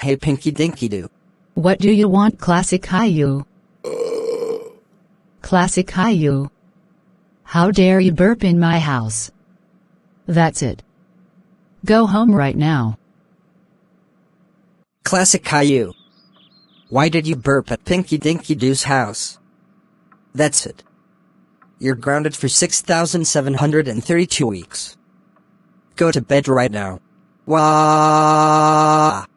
Hey Pinky Dinky Doo. What do you want, Classic Caillou? Classic Caillou. How dare you burp in my house? That's it. Go home right now. Classic Caillou. Why did you burp at Pinky Dinky Doo's house? That's it. You're grounded for 6,732 weeks. Go to bed right now. Wah!